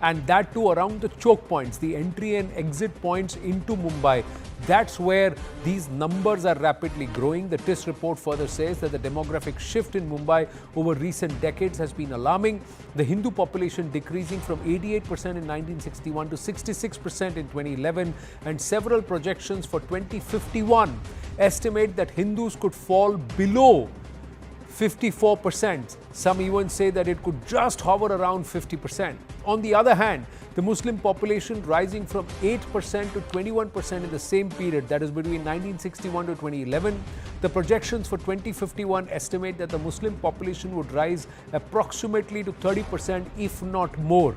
and that too around the choke points, the entry and exit points into Mumbai. That's where these numbers are rapidly growing. The TIS report further says that the demographic shift in Mumbai over recent decades has been alarming. The Hindu population decreasing from 88% in 1961 to 66% in 2011, and several projections for 2051 estimate that Hindus could fall below 54%. Some even say that it could just hover around 50%. On the other hand, the Muslim population rising from 8% to 21% in the same period, that is between 1961 to 2011. The projections for 2051 estimate that the Muslim population would rise approximately to 30%, if not more.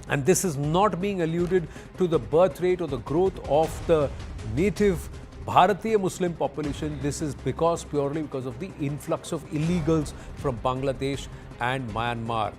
And this is not being alluded to the birth rate or the growth of the native Bharatiya Muslim population. This is purely because of the influx of illegals from Bangladesh and Myanmar.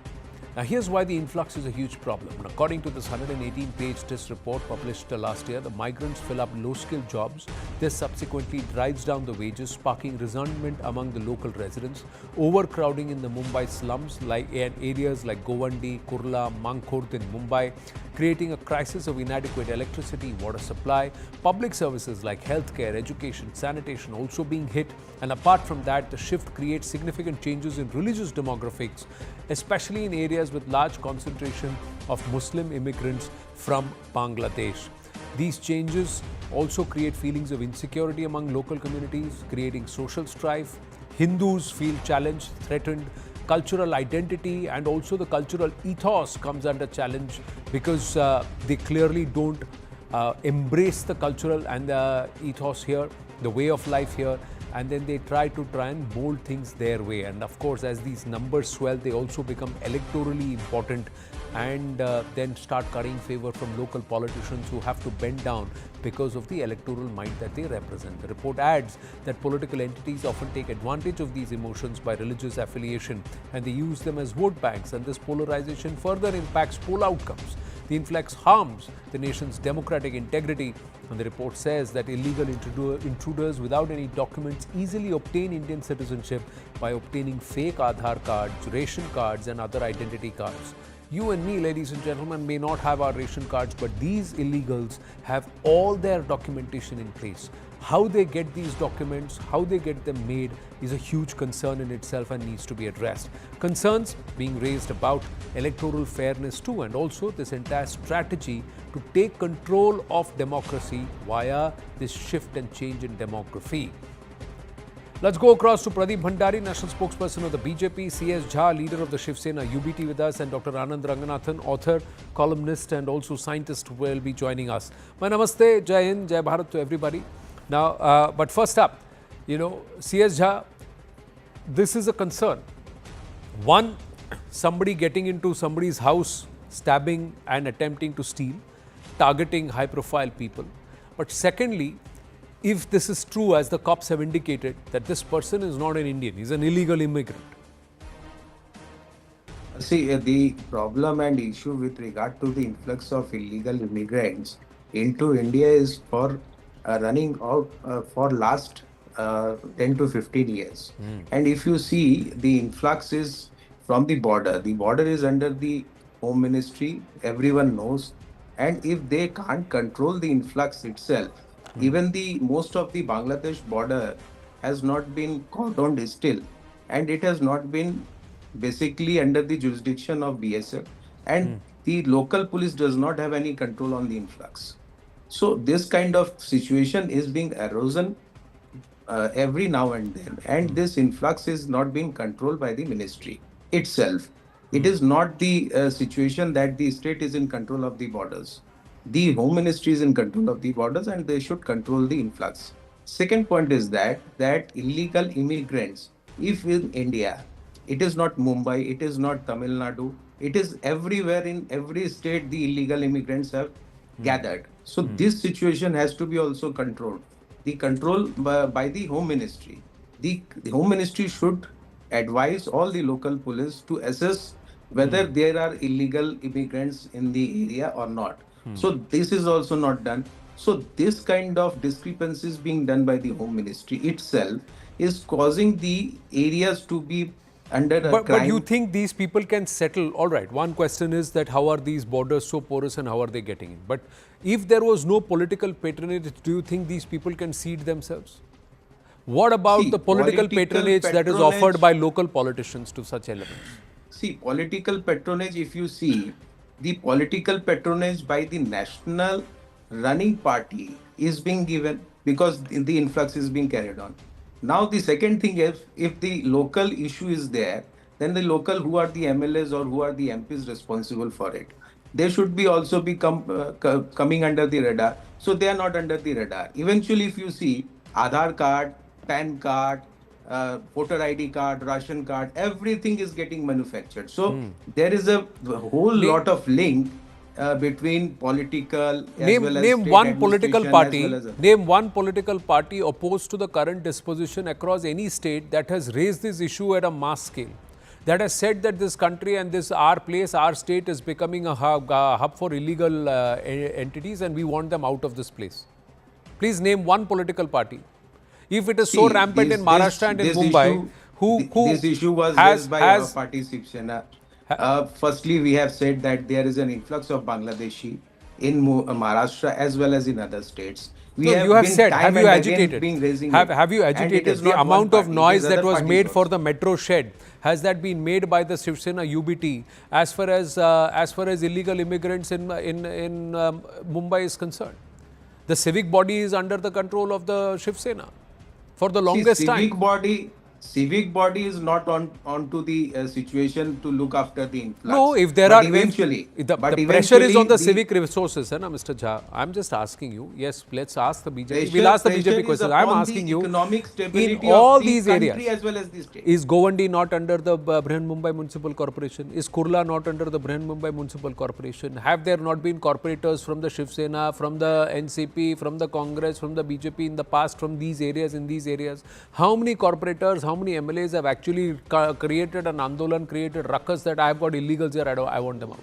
Now, here's why the influx is a huge problem. According to this 118-page TIS report published last year, the migrants fill up low-skilled jobs. This subsequently drives down the wages, sparking resentment among the local residents. Overcrowding in the Mumbai slums, like in areas like Govandi, Kurla, Mankhurd in Mumbai, creating a crisis of inadequate electricity, water supply. Public services like healthcare, education, sanitation also being hit. And apart from that, the shift creates significant changes in religious demographics, especially in areas with large concentration of Muslim immigrants from Bangladesh. These changes also create feelings of insecurity among local communities, creating social strife. Hindus feel challenged, threatened. Cultural identity and also the cultural ethos comes under challenge because they clearly don't embrace the cultural and the ethos here, the way of life here, and then they try and mold things their way. And of course, as these numbers swell, they also become electorally important and then start currying favor from local politicians who have to bend down because of the electoral might that they represent. The report adds that political entities often take advantage of these emotions by religious affiliation, and they use them as vote banks, and this polarization further impacts poll outcomes. The influx harms the nation's democratic integrity, and the report says that illegal intruders without any documents easily obtain Indian citizenship by obtaining fake Aadhaar cards, ration cards and other identity cards. You and me, ladies and gentlemen, may not have our ration cards, but these illegals have all their documentation in place. How they get these documents, how they get them made is a huge concern in itself and needs to be addressed. Concerns being raised about electoral fairness too, and also this entire strategy to take control of democracy via this shift and change in demography. Let's go across to Pradeep Bhandari, national spokesperson of the BJP, C.S. Jha, leader of the Shiv Sena UBT with us, and Dr. Anand Ranganathan, author, columnist and also scientist, will be joining us. My namaste, Jai Hind, Jai Bharat to everybody. Now, but first up, C.S. Jha, this is a concern. One, somebody getting into somebody's house, stabbing and attempting to steal, targeting high-profile people. But secondly, if this is true, as the cops have indicated, that this person is not an Indian, he's an illegal immigrant. See, the problem and issue with regard to the influx of illegal immigrants into India is for running out for last 10 to 15 years. And if you see, the influx is from the border. The border is under the Home Ministry, everyone knows. And if they can't control the influx itself, even the most of the Bangladesh border has not been cordoned still, and it has not been basically under the jurisdiction of BSF, and the local police does not have any control on the influx. So this kind of situation is being erosion every now and then, and this influx is not being controlled by the ministry itself. It is not the situation that the state is in control of the borders. The Home Ministry is in control of the borders and they should control the influx. Second point is that illegal immigrants, if in India, it is not Mumbai, it is not Tamil Nadu, it is everywhere in every state the illegal immigrants have gathered. So this situation has to be also controlled. The control by the Home Ministry. The Home Ministry should advise all the local police to assess whether there are illegal immigrants in the area or not. So this is also not done. So this kind of discrepancies being done by the Home Ministry itself is causing the areas to be under a But crime. you think these people can settle? All right. One question is that how are these borders so porous and how are they getting in? But if there was no political patronage, do you think these people can seat themselves? What about See, the political patronage that is offered by local politicians to such elements? See, political patronage, if you see, the political patronage by the national running party is being given because the influx is being carried on. Now, the second thing is, if the local issue is there, then the local, who are the MLAs or who are the MPs responsible for it, they should be also coming under the radar. So they are not under the radar. Eventually, if you see Aadhaar card, PAN card, voter ID card, ration card, everything is getting manufactured. So there is a whole lot of link between political as well as Name state one political administration as party. well as Name one political party opposed to the current disposition across any state that has raised this issue at a mass scale. That has said that this country and this our place, our state is becoming a hub for illegal entities, and we want them out of this place. Please name one political party. If it is so rampant in Maharashtra and in Mumbai, this issue was raised by our party Shiv firstly, we have said that there is an influx of Bangladeshi in Maharashtra as well as in other states. You have said, have you agitated? Have you agitated? The amount of noise that was made for the metro shed, has that been made by the Shiv Sena UBT as far as illegal immigrants in Mumbai is concerned? The civic body is under the control of the Shiv Sena for the longest time. Civic body is not onto the situation to look after the influx. No, if there are eventually, the pressure is on the civic resources, na, Mr. Jha. I'm just asking you. Yes, let's ask the BJP. We'll ask the BJP questions. I'm asking you. In all these areas, as well as the state. Is Govandi not under the Brihan Mumbai Municipal Corporation? Is Kurla not under the Brihan Mumbai Municipal Corporation? Have there not been corporators from the Shiv Sena, from the NCP, from the Congress, from the BJP in the past, from these areas, in these areas? How many corporators, how many MLAs have actually created an Andolan, created ruckus that I have got illegals here, I want them out?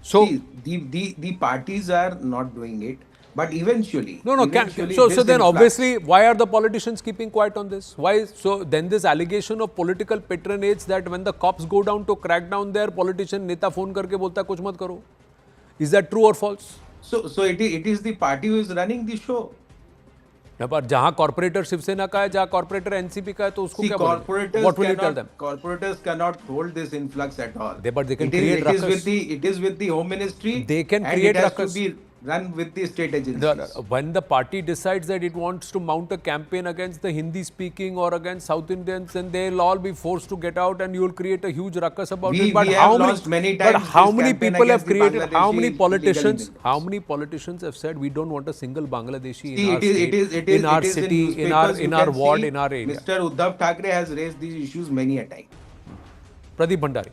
So, see, the parties are not doing it, but eventually. So then obviously, why are the politicians keeping quiet on this? Why? So then this allegation of political patronage that when the cops go down to crack down there, politician neta phone karke bolta kuch mat karo. Is that true or false? So it is the party who is running the show. पर जहाँ corporator Shiv Sena का है, जहाँ corporator NCP का है, तो उसको क्या बोलेंगे? What will you tell them? Corporators cannot hold this influx at all. But they can create ruckus. It is with the Home Ministry. They can create ruckus. And it has to be run with the state agencies. When the party decides that it wants to mount a campaign against the Hindi speaking or against South Indians, then they'll all be forced to get out and you'll create a huge ruckus about it. But how many people have created, how many politicians have said we don't want a single Bangladeshi in our state, in our city, in our ward, in our area? Mr. Uddhav Thackeray has raised these issues many a time. Pradeep Bhandari.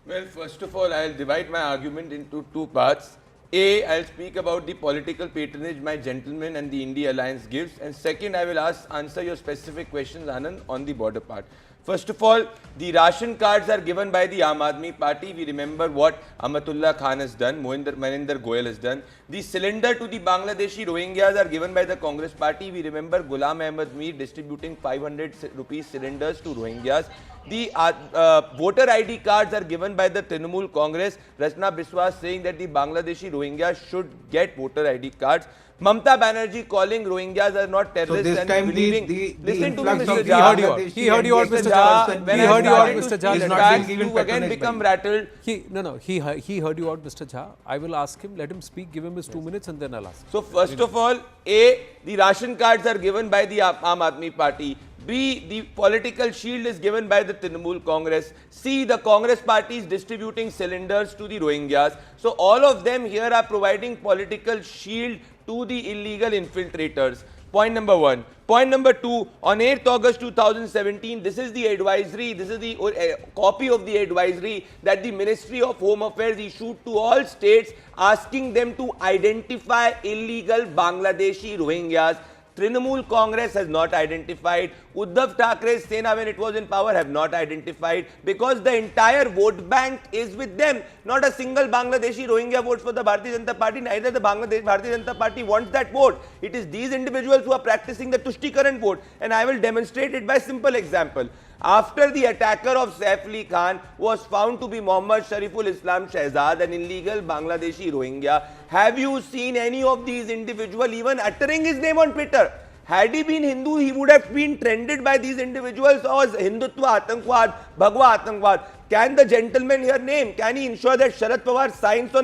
Well, first of all, I'll divide my argument into two parts. A, I'll speak about the political patronage my gentleman and the India Alliance gives. And second, I will answer your specific questions, Anand, on the border part. First of all, the ration cards are given by the Aam Aadmi Party. We remember what Amatullah Khan has done, Maninder Goyal has done. The cylinder to the Bangladeshi Rohingyas are given by the Congress Party. We remember Ghulam Ahmed Mir distributing 500 rupees cylinders to Rohingyas. The voter ID cards are given by the Trinamool Congress. Rachna Biswas saying that the Bangladeshi Rohingyas should get voter ID cards. Mamta Banerjee calling Rohingyas are not terrorists. So this and time believing. Listen to me, Mr. Jha. He heard you out, Mr. Jha. When I started to speak back, you again become rattled. He heard you out, Mr. Jha. I will ask him, let him speak, give him his 2 minutes and then I'll ask. So first of all, A, the ration cards are given by the Aam Aadmi Party. B, the political shield is given by the Trinamool Congress. C, the Congress party is distributing cylinders to the Rohingyas. So all of them here are providing political shield to the illegal infiltrators. Point number one. Point number two, on 8th August 2017, this is the advisory, this is the copy of the advisory that the Ministry of Home Affairs issued to all states asking them to identify illegal Bangladeshi Rohingyas. Trinamool Congress has not identified. Uddhav Thackeray's Sena, when it was in power, have not identified because the entire vote bank is with them. Not a single Bangladeshi Rohingya votes for the Bharatiya Janata Party. Neither the Bangladesh Bharatiya Janata Party wants that vote. It is these individuals who are practicing the Tushti current vote. And I will demonstrate it by simple example. After the attacker of Saif Ali Khan was found to be Shariful Islam Shehzad, an illegal Bangladeshi Rohingya, have you seen any of these individuals even uttering his name on Twitter? Had he been Hindu, he would have been trended by these individuals as Hindutva Atangwad, Bhagwa Atangwad. Can the gentleman here name? Can he ensure that Sharad Pawar signs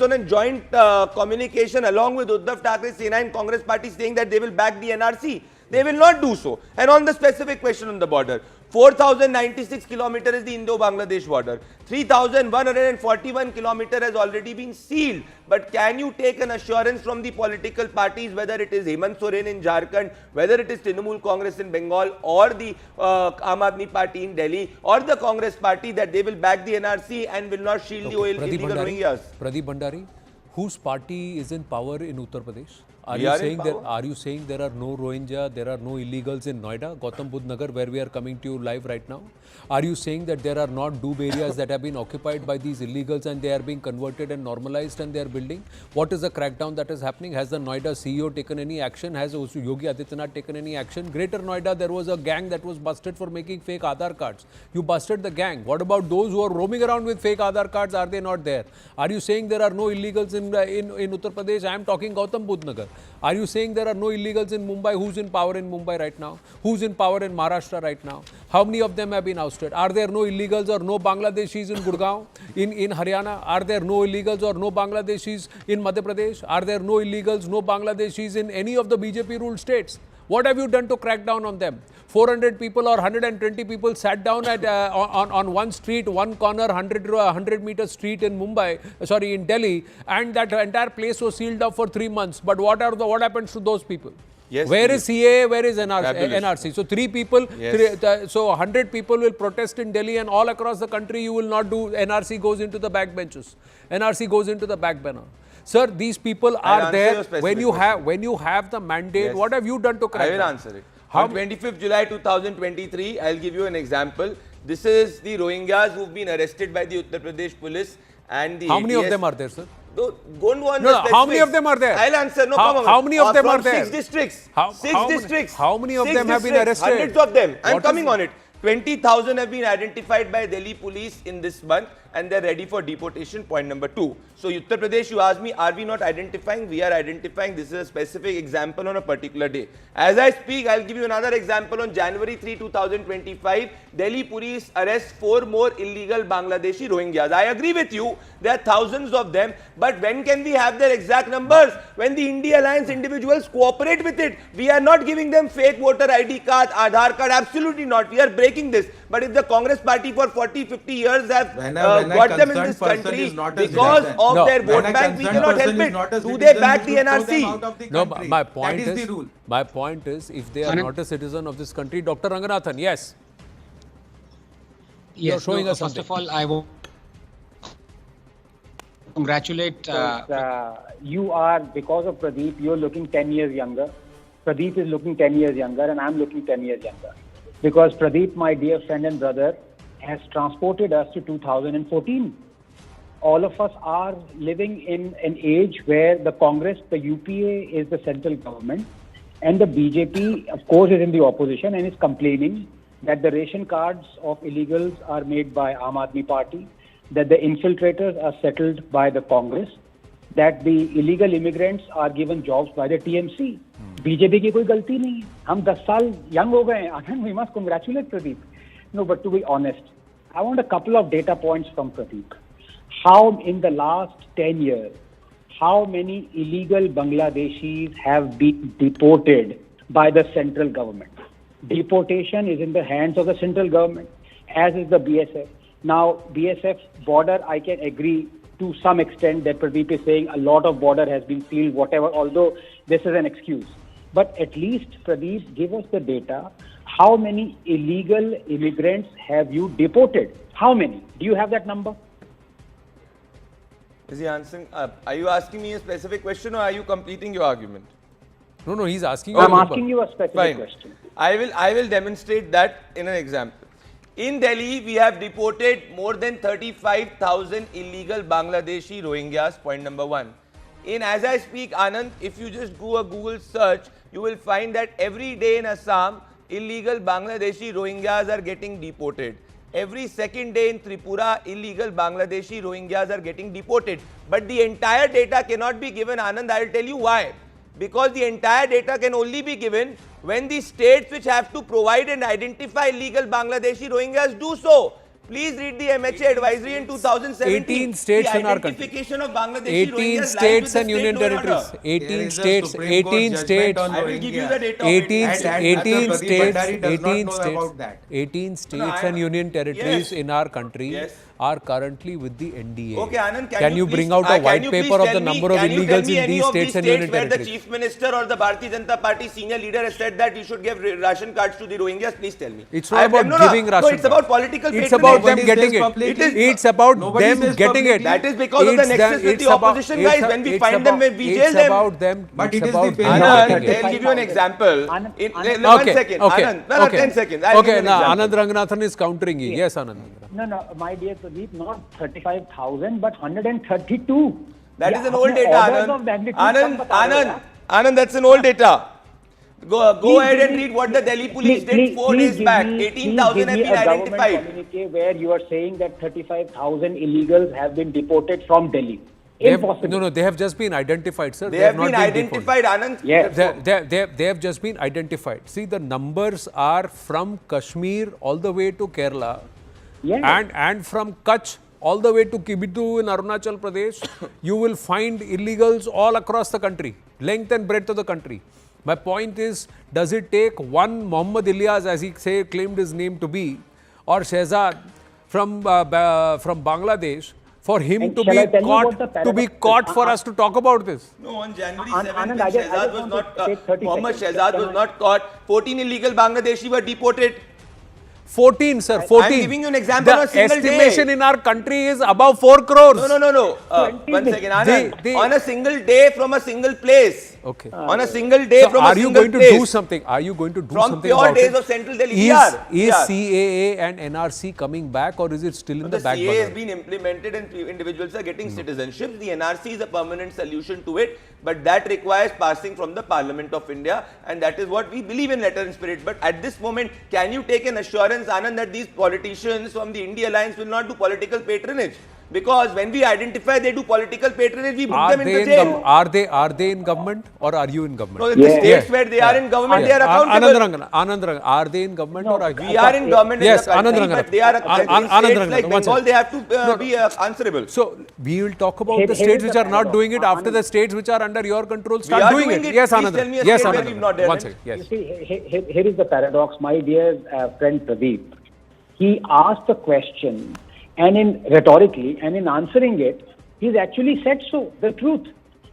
on a joint communication along with Uddhav Thackeray, Sena and Congress party saying that they will back the NRC? They will not do so. And on the specific question on the border, 4,096 kilometers is the Indo-Bangladesh border. 3,141 kilometers has already been sealed. But can you take an assurance from the political parties, whether it is Hemant Soren in Jharkhand, whether it is Trinamool Congress in Bengal, or the Aam Aadmi Party in Delhi, or the Congress Party, that they will back the NRC and will not shield the illegal Rohingyas? Pradeep Bhandari, whose party is in power in Uttar Pradesh? Are you saying there are no Rohingya, there are no illegals in Noida, Gautam Budh Nagar, where we are coming to you live right now? Are you saying that there are not doob areas that have been occupied by these illegals and they are being converted and normalized and they are building? What is the crackdown that is happening? Has the Noida CEO taken any action? Has Yogi Adityanath taken any action? Greater Noida, there was a gang that was busted for making fake Aadhaar cards. You busted the gang. What about those who are roaming around with fake Aadhaar cards? Are they not there? Are you saying there are no illegals in Uttar Pradesh? I am talking Gautam Budh Nagar. Are you saying there are no illegals in Mumbai? Who's in power in Mumbai right now? Who's in power in Maharashtra right now? How many of them have been ousted? Are there no illegals or no Bangladeshis in Gurgaon, in Haryana? Are there no illegals or no Bangladeshis in Madhya Pradesh? Are there no illegals, no Bangladeshis in any of the BJP ruled states? What have you done to crack down on them? 400 people or 120 people sat down at on one street, one corner, 100-meter street in in Delhi, and that entire place was sealed up for 3 months. But what happens to those people? Yes, where is CAA? Where is NRC? So 3 people, yes. so 100 people will protest in Delhi, and all across the country you will not do. NRC goes into the back benches. NRC goes into the back banner. Sir, these people are there. When you have the mandate, yes. What have you done to crack I will answer it. On 25th July 2023, I'll give you an example. This is the Rohingyas who've been arrested by the Uttar Pradesh police and the How many of them are there, sir? Go on no, how many of them are there? I'll answer. No, how many of them are there? 6 districts. Districts. How many of them have been arrested? Hundreds of them. I'm coming on it. 20,000 have been identified by Delhi police in this month, and they're ready for deportation. Point number 2. So Uttar Pradesh, you asked me, are we not identifying? We are identifying. This is a specific example on a particular day. As I speak, I'll give you another example. On January 3, 2025, Delhi police arrest 4 more illegal Bangladeshi Rohingyas. I agree with you. There are thousands of them. But when can we have their exact numbers? When the India Alliance individuals cooperate with it. We are not giving them fake voter ID card, Aadhaar card. Absolutely not. We are breaking this. But if the Congress party for 40-50 years have got them in this country because of their vote bank, we cannot help it. Do they back the NRC? No, my point is, if they are not a citizen of this country, Dr. Ranganathan, yes. Yes, you're showing us first something. of all, I will congratulate. You are, because of Pradeep, you're looking 10 years younger. Pradeep is looking 10 years younger, and I'm looking 10 years younger. Because Pradeep, my dear friend and brother, has transported us to 2014. All of us are living in an age where the Congress, the UPA is the central government, and the BJP, of course, is in the opposition and is complaining that the ration cards of illegals are made by Aam Aadmi Party, that the infiltrators are settled by the Congress, that the illegal immigrants are given jobs by the TMC. BJP की कोई गलती नहीं है. हम 10 साल young हो गए हैं. Anand, we must congratulate Pradeep. No, but to be honest, I want a couple of data points from Pradeep. How in the last 10 years, how many illegal Bangladeshis have been deported by the central government? Deportation is in the hands of the central government, as is the BSF. Now, BSF border, I can agree to some extent that Pradeep is saying a lot of border has been sealed, whatever, although this is an excuse. But at least, Pradeep, give us the data. How many illegal immigrants have you deported? How many? Do you have that number? Is he answering? Are you asking me a specific question, or are you completing your argument? No, he's asking you. I'm asking you a specific question. I will demonstrate that in an example. In Delhi, we have deported more than 35,000 illegal Bangladeshi Rohingyas, point number 1. As I speak, Anand, if you just do a Google search, you will find that every day in Assam, illegal Bangladeshi Rohingyas are getting deported. Every second day in Tripura, illegal Bangladeshi Rohingyas are getting deported. But the entire data cannot be given, Anand. I will tell you why. Because the entire data can only be given when the states which have to provide and identify illegal Bangladeshi Rohingyas do so. Please read the MHA advisory in 2017. 18 states in our country. Identification of Bangladeshi 18 Rohingyas states and lies with union the state law and territories. order. 18 states. 18 states. I will give you the data. 18 of it. 18 states. Bhandari does not 18 know states. about that. 18 states I- and union territories Yes. in our country Yes. are currently with the NDA. Okay, Anand, can you bring please- out a can white you please paper of tell the me- number of can you tell illegals me in any these of states and states union where the territories? Chief Minister or the Bharatiya Janata Party senior leader has said that you should give ration cards to the Rohingyas? Please tell me. It's not about giving ration No, it's about cards. political It's patronage. about them Nobody getting says it. publicly. It's about Nobody them says getting it. publicly. That is because of the It's nexus with it's the about- opposition it's guys. a- When we it's find them, about- we jail it's them. about them. But it's it is the about them parent- Anand, getting it. I'll give you an example. Anand, In Anand- one Okay, second. okay, Anand, no, okay. 10 seconds. I'll give Okay, you an now example. Anand Ranganathan is countering you. Yes, Anand. No, my dear Pradeep, not 35,000, but 132. That Yeah, is an old अपने data, orders of Anand. magnitude Anand, कम बता रहे हो Anand, यार। Anand, that's an old data. Go Please ahead give and me- read what the Delhi police did please 4 days give back. me- 18,000 have please give been me a government identified. communique where you are saying that 35,000 illegals have been deported from Delhi. They have, Impossible. no, they have just been identified, sir. They have not been identified, Anand. Yes. They have just been identified. See, the numbers are from Kashmir all the way to Kerala, Yeah. and from Kutch all the way to Kibitu in Arunachal Pradesh. You will find illegals all across the country, length and breadth of the country. My point is, does it take one Muhammad Ilyas, as he claimed his name to be, or Shehzad from Bangladesh, for him And to shall be I tell you what the caught, to be paradox caught is? for us to talk about this? No, on January Anand, 7th, I just Shehzad was want not, to take 30 Mohammed seconds. Shehzad Can was I- not caught. 14 illegal Bangladeshi were deported. 14, sir, 14. I'm giving you an example The on a single day. estimation in our country is above 4 crores. No. 20 One second, Anand. They- On a single day from a single place. Okay. On a single day So from a are you single going to place. do something? Are you going to do From something pure about days it? of Central Delhi. We are. Is CAA and NRC coming back, or is it still in The the back CA has burner? been implemented and individuals are getting citizenship. The NRC is a permanent solution to it, but that requires passing from the Parliament of India, and that is what we believe in, letter and spirit. But at this moment, can you take an assurance, Anand, that these politicians from the India Alliance will not do political patronage? Because when we identify they do political patronage, we book Are them into they, jail. are they in government, or are you in government? No, in the states where they are in government, they are accountable. Anand Rangan, are they in government, or are We are in government Yes, in the country, Anand Rangan. but they are in Anand states Rangan, like one Bengal, second. they have to be answerable. So we will talk about Here- the here states is which the are not paradox. doing it after Anand- the states which are under your control We start are doing doing it. it. Yes, Please Anand. tell me a Yes, state where Anand. we've not done One it. second. You Yes. see, here is the paradox, my dear friend Pradeep. He asked a question, and rhetorically, and in answering it, he's actually said so, the truth.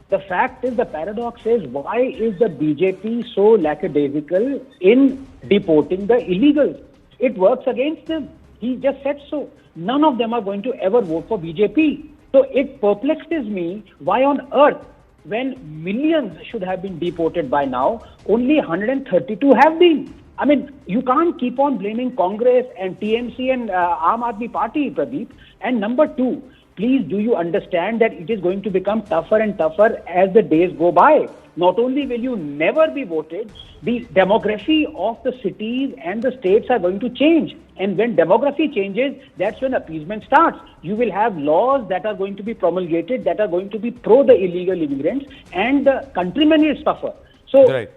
The fact is, the paradox is, why is the BJP so lackadaisical in deporting the illegals? It works against them. He just said so. None of them are going to ever vote for BJP. So it perplexes me, why on earth, when millions should have been deported by now, only 132 have been. I mean, you can't keep on blaming Congress and TMC and Aam Aadmi Party, Pradeep. And number two, please do you understand that it is going to become tougher and tougher as the days go by. Not only will you never be voted, the demography of the cities and the states are going to change. And when demography changes, that's when appeasement starts. You will have laws that are going to be promulgated that are going to be pro the illegal immigrants, and the countrymen will suffer. So, Right.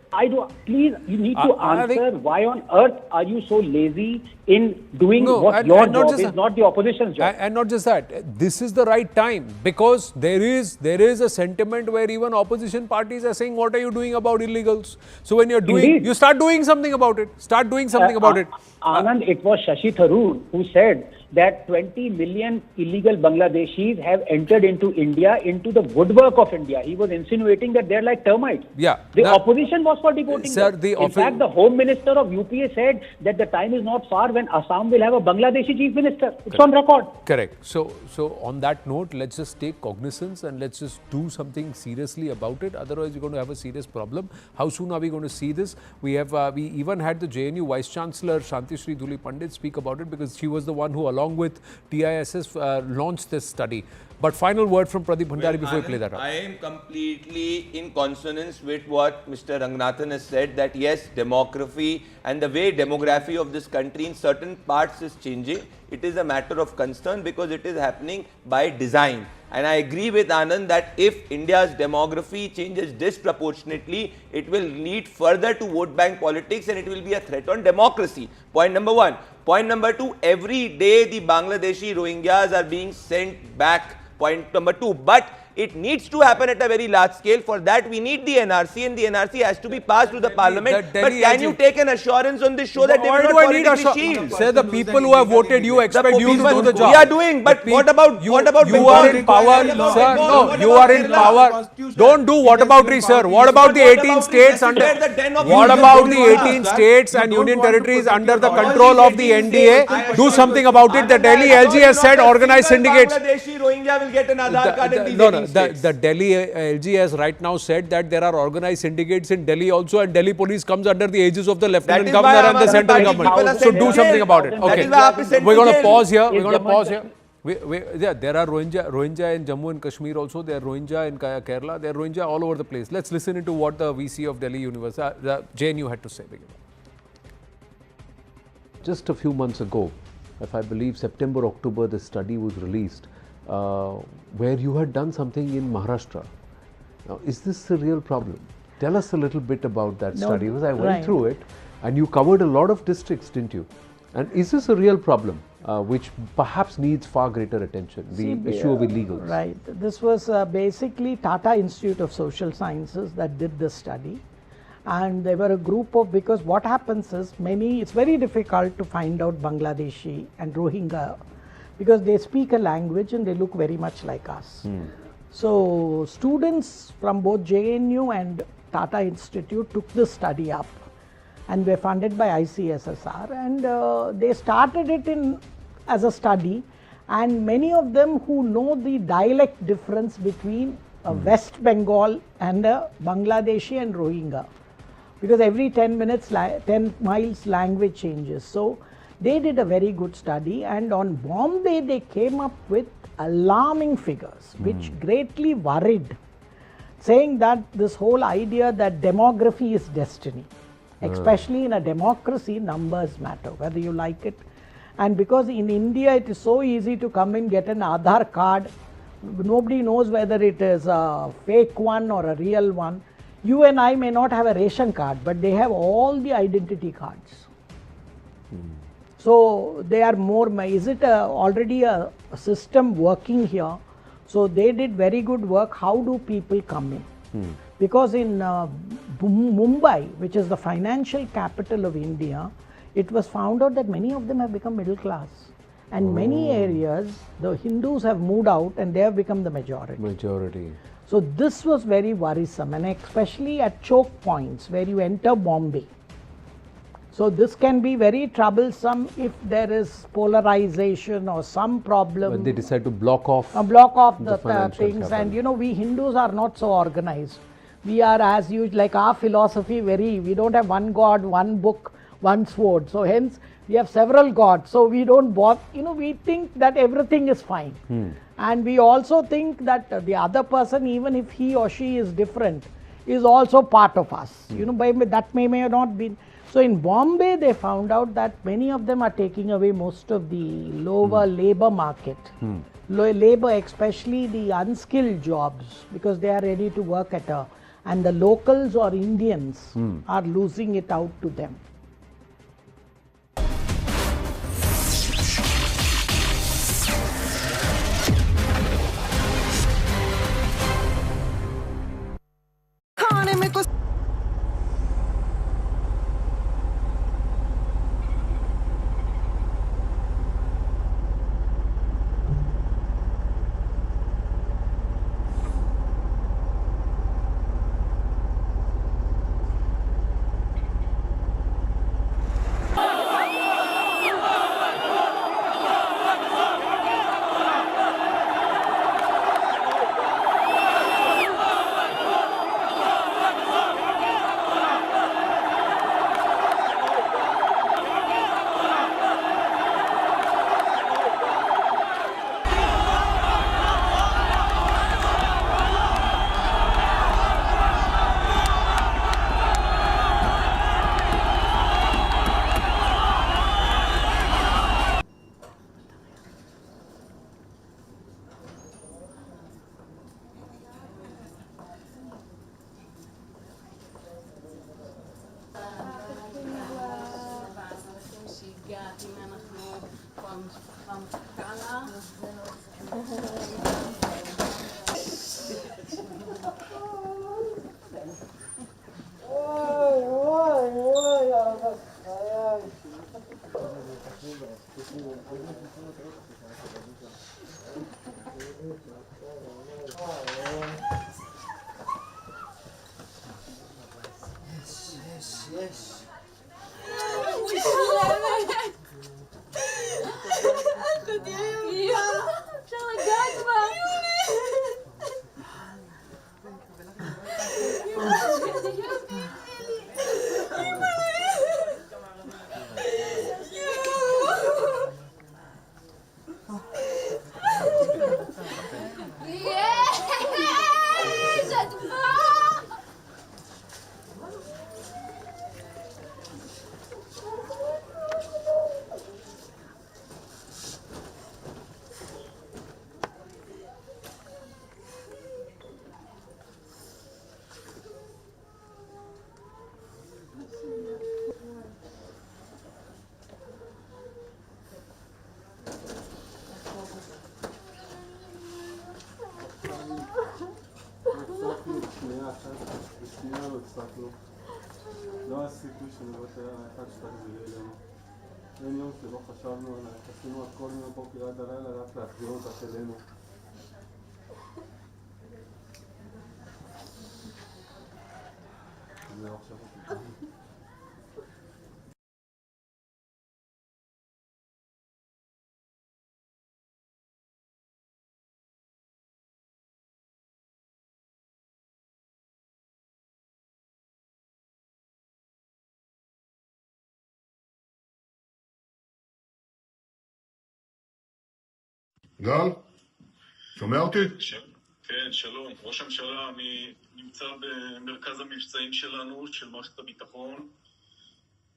please, you need to I think- answer why on earth are you so lazy in doing No, what and- your and not job just is, that. not the opposition's job. And not just that, this is the right time, because there is a sentiment where even opposition parties are saying, what are you doing about illegals? So when you're doing, Indeed. you start doing something about it. Start doing something about it. Anand, it was Shashi Tharoor who said that 20 million illegal Bangladeshis have entered into India, into the woodwork of India. He was insinuating that they're like termites. Yeah. The Now- opposition was for deporting Sir, them. the In fact, the Home Minister of UPA said that the time is not far when Assam will have a Bangladeshi Chief Minister. It's on record. Correct. So on that note, let's just take cognizance and let's just do something seriously about it. Otherwise, we're going to have a serious problem. How soon are we going to see this? We even had the JNU Vice Chancellor Shanti Shri Dhuli Pandit speak about it, because she was the one who, along along with TISS, launched this study. But final word from Pradeep Bhandari before we play that up. I am completely in consonance with what Mr. Ranganathan has said, that yes, demography and the way demography of this country in certain parts is changing. It is a matter of concern because it is happening by design. And I agree with Anand that if India's demography changes disproportionately, it will lead further to vote bank politics and it will be a threat on democracy. Point number one. Point number two, every day the Bangladeshi Rohingyas are being sent back. Point number two, but it needs to happen at a very large scale. For that, we need the NRC, and the NRC has to be passed to the parliament. But can you take an assurance on this show that they will not politically shield? Say the people who have voted you expect you to do the job. We are doing, but what about you are in power, sir. No, you are in power. Don't do whataboutry, sir. What about the 18 states under? What about the 18 states and union territories under the control of the NDA? Do something about it. The Delhi LG has said organized syndicates. Bangladeshi Rohingya will get an Aadhaar card in these the Delhi LG has right now said that there are organized syndicates in Delhi also, and Delhi police comes under the aegis of the Lieutenant Governor and the central government. So do something about it. Okay, we're going to pause here. We're going to pause here. Yeah, there are Rohingya in Jammu and Kashmir also. There are Rohingya in Kerala. There are Rohingya all over the place. Let's listen into what the VC of Delhi University, the JNU, had to say. Just a few months ago, if I believe September, October, the study was released, where you had done something in Maharashtra. Now, is this a real problem? Tell us a little bit about that study, because I went through it and you covered a lot of districts, didn't you? And is this a real problem, which perhaps needs far greater attention, the issue of illegals? Right. This was basically Tata Institute of Social Sciences that did this study. And they were a group of, because what happens is it's very difficult to find out Bangladeshi and Rohingya, because they speak a language and they look very much like us. So students from both JNU and Tata Institute took this study up and were funded by ICSSR, and they started it as a study, and many of them who know the dialect difference between West Bengal and Bangladeshi and Rohingya, because every 10 miles language changes. So they did a very good study, and on Bombay they came up with alarming figures which greatly worried, saying that this whole idea that demography is destiny, especially in a democracy, numbers matter, whether you like it. And because in India it is so easy to come and get an Aadhaar card, nobody knows whether it is a fake one or a real one. You and I may not have a ration card, but they have all the identity cards. So they are more, is it already a system working here? So they did very good work. How do people come in? Because in Mumbai, which is the financial capital of India, it was found out that many of them have become middle class. And many areas, the Hindus have moved out and they have become the majority. So this was very worrisome, and especially at choke points where you enter Bombay. So this can be very troublesome if there is polarization or some problem. When they decide to block off the things. And you know, we Hindus are not so organized. We are, as usual, like our philosophy, we don't have one God, one book, one sword. So hence we have several gods. So we don't we think that everything is fine. And we also think that the other person, even if he or she is different, is also part of us. You know, that may not be. So in Bombay, they found out that many of them are taking away most of the lower labor market. Labor, especially the unskilled jobs, because they are ready to work and the locals or Indians are losing it out to them. לא הסיכוי שנוותר על האחד שתיים זה אלינו. אין יום שלא חשבנו עליי, עשינו הכל מהבוקר עד הלילה רק להחזיר אותך אלינו. זהו עכשיו אותי. גל? שומע אותי? כן, שלום. ראש הממשלה, אני נמצא במרכז המבצעים שלנו, של מערכת הביטחון,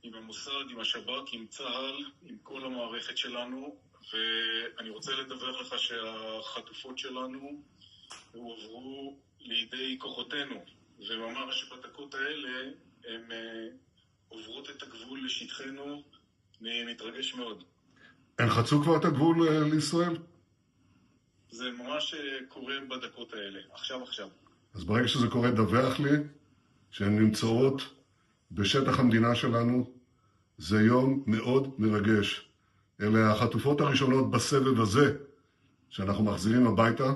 עם המוסד, עם השב"כ, עם צה"ל, עם כל המערכת שלנו, ואני רוצה לדווח לך שהחטופות שלנו הועברו לידי כוחותינו, וממש בדקות האלה הן עוברות את הגבול לשטחנו. אני מתרגש מאוד. הן חצו כבר את הגבול לישראל? זה ממש קורה בדקות האלה, עכשיו. אז ברגע שזה קורה, דווח לי שהן נמצאות בשטח המדינה שלנו. זה יום מאוד מרגש. אלה החטופות הראשונות בסבב הזה שאנחנו מחזירים הביתה,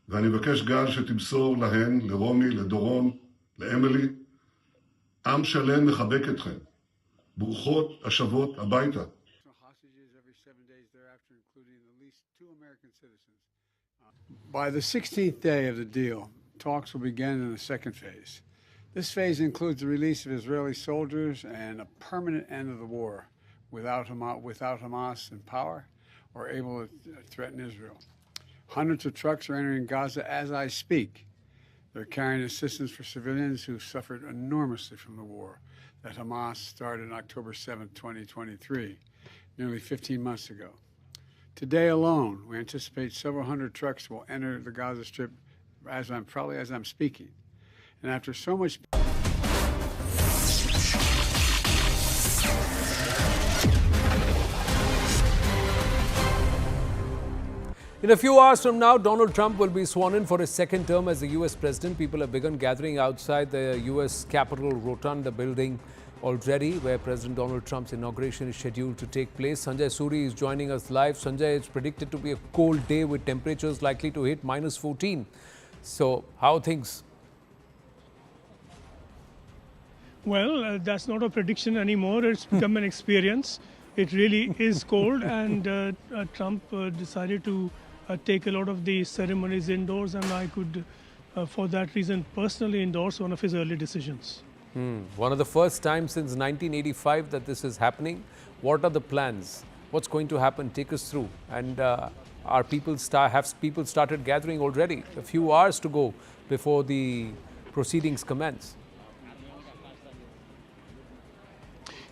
ואני מבקש גל שתמסור להן, לרומי, לדורון, לאמילי, עם שלם מחבק אתכם. ברוכות השבות הביתה. By the 16th day of the deal, talks will begin in the second phase. This phase includes the release of Israeli soldiers and a permanent end of the war without Hamas in power or able to threaten Israel. Hundreds of trucks are entering Gaza as I speak. They're carrying assistance for civilians who suffered enormously from the war that Hamas started on October 7, 2023, nearly 15 months ago. Today alone, we anticipate several hundred trucks will enter the Gaza Strip as I'm speaking. And after so much In a few hours from now, Donald Trump will be sworn in for his second term as the U.S. president. People have begun gathering outside the U.S. Capitol Rotunda building already, where President Donald Trump's inauguration is scheduled to take place. Sanjay Suri is joining us live. Sanjay, it's predicted to be a cold day with temperatures likely to hit -14. So, how are things? Well, that's not a prediction anymore. It's become an experience. It really is cold, and Trump decided to take a lot of the ceremonies indoors, and I could, for that reason, personally endorse one of his early decisions. One of the first times since 1985 that this is happening. What are the plans? What's going to happen? Take us through. And have people started gathering already? A few hours to go before the proceedings commence.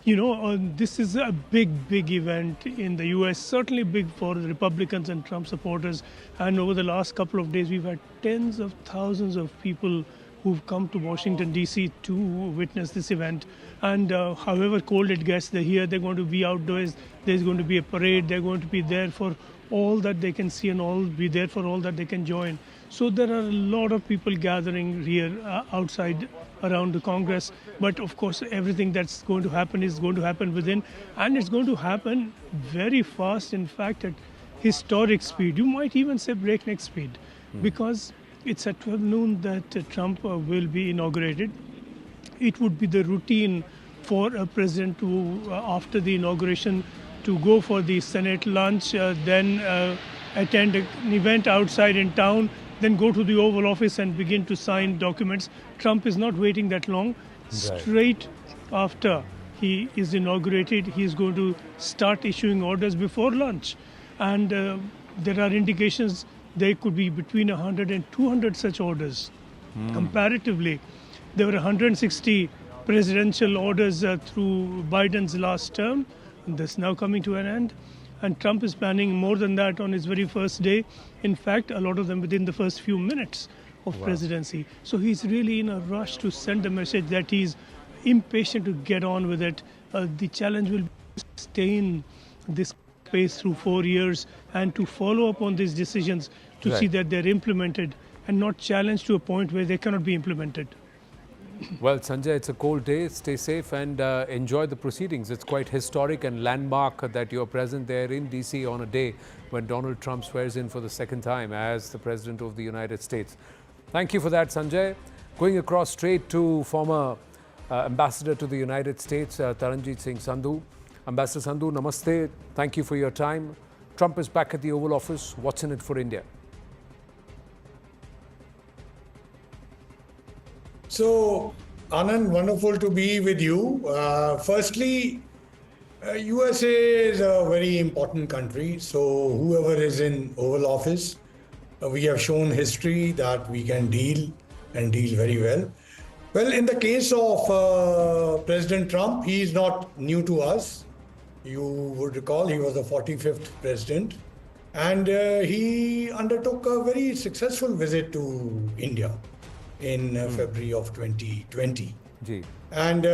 You know, this is a big event in the U.S., certainly big for the Republicans and Trump supporters. And over the last couple of days, we've had tens of thousands of people who've come to Washington, D.C. to witness this event. And however cold it gets, they're here, they're going to be outdoors, there's going to be a parade, they're going to be there for all that they can see and be there for all that they can join. So there are a lot of people gathering here outside around the Congress. But of course, everything that's going to happen is going to happen within, and it's going to happen very fast. In fact, at historic speed. You might even say breakneck speed, because it's at 12 noon that Trump will be inaugurated. It would be the routine for a president to, after the inauguration, to go for the Senate lunch, then attend an event outside in town, then go to the Oval Office and begin to sign documents. Trump is not waiting that long. Straight after he is inaugurated, he is going to start issuing orders before lunch. And there are indications there could be between 100 and 200 such orders. Comparatively, there were 160 presidential orders through Biden's last term. That's now coming to an end. And Trump is planning more than that on his very first day. In fact, a lot of them within the first few minutes of presidency. So he's really in a rush to send a message that he's impatient to get on with it. The challenge will be to stay in this space through 4 years and to follow up on these decisions to see that they're implemented and not challenged to a point where they cannot be implemented. Well, Sanjay, it's a cold day. Stay safe and enjoy the proceedings. It's quite historic and landmark that you're present there in DC on a day when Donald Trump swears in for the second time as the President of the United States. Thank you for that, Sanjay. Going across straight to former Ambassador to the United States, Taranjit Singh Sandhu. Ambassador Sandhu, namaste. Thank you for your time. Trump is back at the Oval Office. What's in it for India? So, Anand, wonderful to be with you. Firstly, USA is a very important country. So, whoever is in Oval Office, we have shown history that we can deal and deal very well. Well, in the case of President Trump, he is not new to us. You would recall he was the 45th president, and he undertook a very successful visit to India in February of 2020. And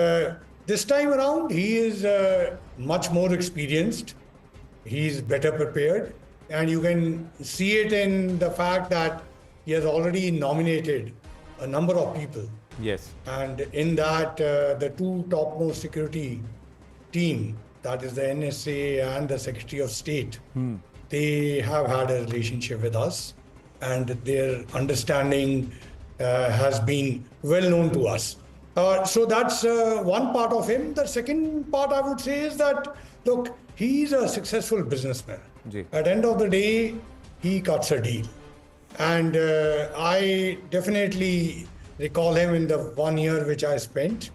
this time around, he is much more experienced. He's better prepared. And you can see it in the fact that he has already nominated a number of people. Yes. And in that, the two topmost security team, that is the NSA and the Secretary of State, they have had a relationship with us, and their understanding has been well known to us. So that's one part of him. The second part I would say is that, look, he's a successful businessman. At the end of the day, he cuts a deal. And I definitely recall him in the 1 year which I spent.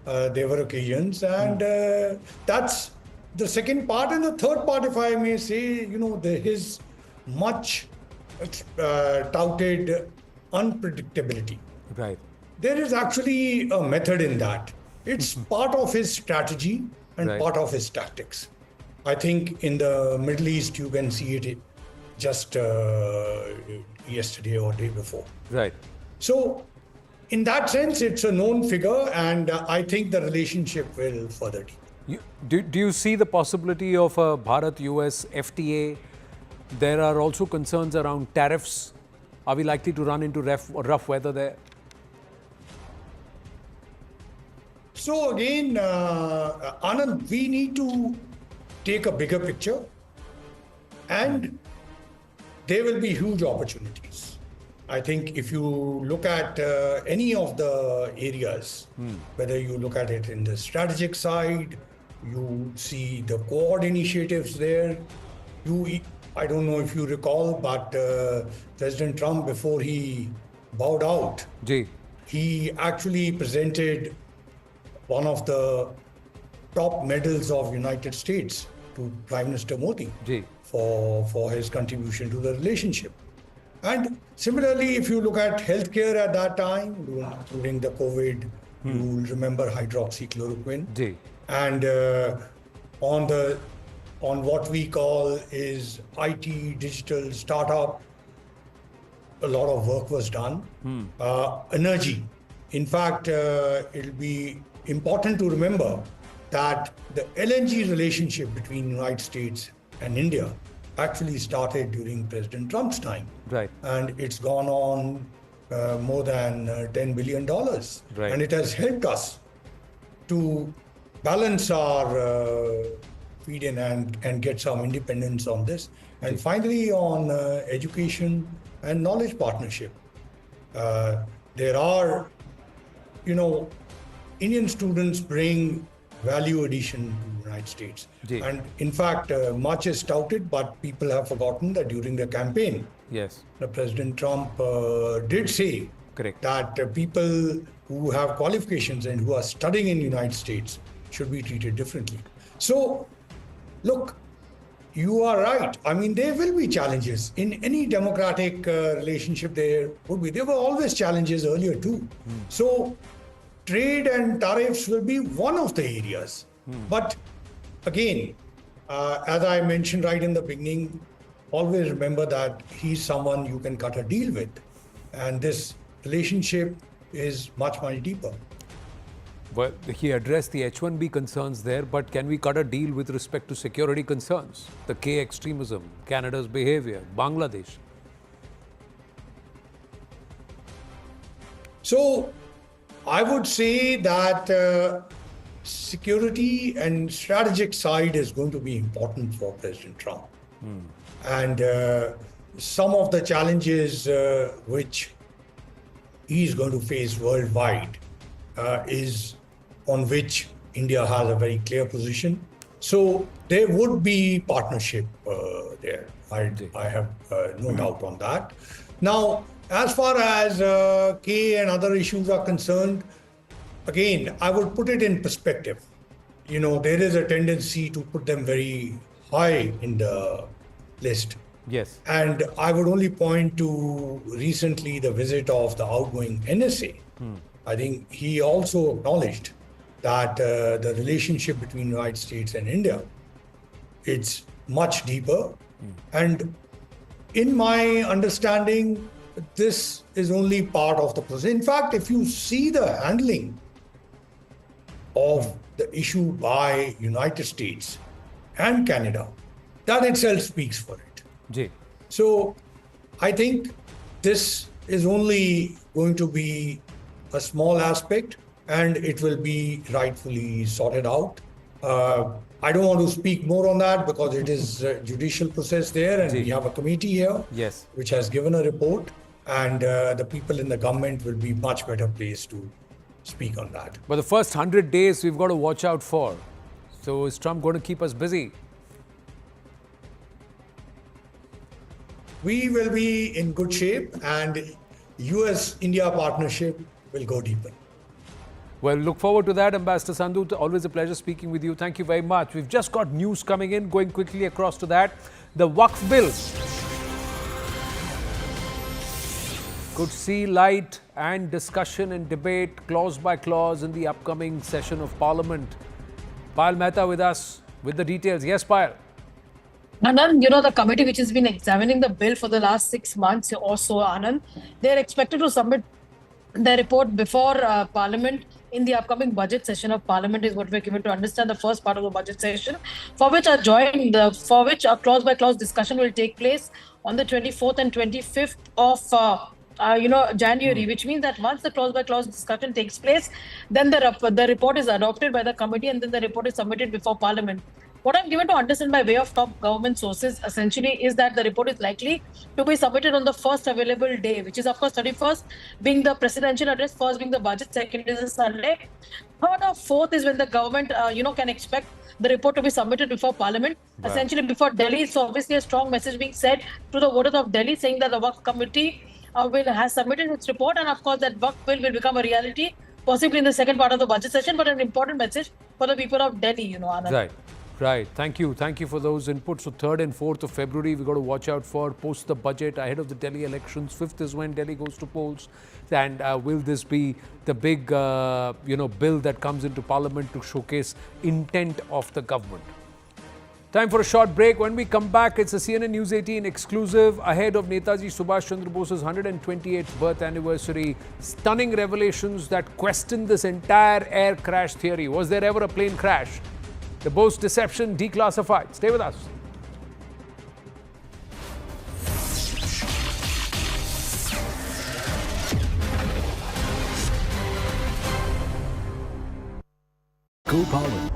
There were occasions, and that's the second part. And the third part, if I may say, his much touted unpredictability. Right. There is actually a method in that. It's part of his strategy and part of his tactics. I think in the Middle East, you can see it just yesterday or day before. Right. So, in that sense, it's a known figure, and I think the relationship will further deepen. Do you see the possibility of a Bharat-US FTA? There are also concerns around tariffs. Are we likely to run into rough weather there? So again, Anand, we need to take a bigger picture, and there will be huge opportunities. I think if you look at any of the areas, whether you look at it in the strategic side, you see the Quad initiatives there. I don't know if you recall, but President Trump, before he bowed out, he actually presented one of the top medals of United States to Prime Minister Modi for his contribution to the relationship. And similarly, if you look at healthcare at that time, during the COVID, you will remember hydroxychloroquine. And on what we call is IT, digital startup, a lot of work was done. Energy. In fact, it'll be important to remember that the LNG relationship between United States and India actually started during President Trump's time. Right. And it's gone on more than $10 billion. Right. And it has helped us to balance our feed in and get some independence on this. And finally, on education and knowledge partnership, there are, Indian students bring value addition to the United States. And in fact, much is touted, but people have forgotten that during the campaign, President Trump did say that people who have qualifications and who are studying in the United States should be treated differently. So, look, you are right. I mean, there will be challenges. In any democratic relationship, there would be. There were always challenges earlier too. So, trade and tariffs will be one of the areas. But again, as I mentioned right in the beginning, always remember that he's someone you can cut a deal with. And this relationship is much, much deeper. Well, he addressed the H-1B concerns there, but can we cut a deal with respect to security concerns? The K extremism, Canada's behavior, Bangladesh? So, I would say that security and strategic side is going to be important for President Trump. And some of the challenges which he's going to face worldwide is on which India has a very clear position. So there would be partnership there. I have no doubt on that. Now, as far as K and other issues are concerned, again, I would put it in perspective. There is a tendency to put them very high in the list. Yes. And I would only point to recently the visit of the outgoing NSA. I think he also acknowledged that the relationship between the United States and India, it's much deeper. And in my understanding, this is only part of the process. In fact, if you see the handling of the issue by United States and Canada, that itself speaks for it. So I think this is only going to be a small aspect, and it will be rightfully sorted out. I don't want to speak more on that because it is a judicial process there, and we have a committee here which has given a report, and the people in the government will be much better placed to speak on that. But the first 100 days we've got to watch out for. So is Trump going to keep us busy? We will be in good shape, and US-India partnership will go deeper. Well, look forward to that, Ambassador Sandhu. Always a pleasure speaking with you. Thank you very much. We've just got news coming in, going quickly across to that. The Waqf Bill could see light and discussion and debate clause by clause in the upcoming session of Parliament. Payal Mehta with us with the details. Yes, Payal. Anand, the committee which has been examining the bill for the last 6 months or so, Anand, they're expected to submit their report before Parliament in the upcoming budget session of Parliament is what we're given to understand, the first part of the budget session, for which a clause by clause discussion will take place on the 24th and 25th of January, which means that once the clause by clause discussion takes place, then the report is adopted by the committee, and then the report is submitted before Parliament. What I'm given to understand by way of top government sources essentially is that the report is likely to be submitted on the first available day, which is of course 31st being the presidential address, first being the budget, second is a Sunday. Third or fourth is when the government can expect the report to be submitted before Parliament, essentially before Delhi. So obviously a strong message being said to the voters of Delhi saying that the Waqf committee has submitted its report, and of course that Waqf bill will become a reality possibly in the second part of the budget session, but an important message for the people of Delhi, Anand. Right. Thank you. Thank you for those inputs. So 3rd and 4th of February, we've got to watch out for post the budget ahead of the Delhi elections. 5th is when Delhi goes to polls. And will this be the big, bill that comes into Parliament to showcase intent of the government? Time for a short break. When we come back, it's a CNN News 18 exclusive ahead of Netaji Subhash Chandra Bose's 128th birth anniversary. Stunning revelations that question this entire air crash theory. Was there ever a plane crash? The Bose deception declassified. Stay with us. Go Power.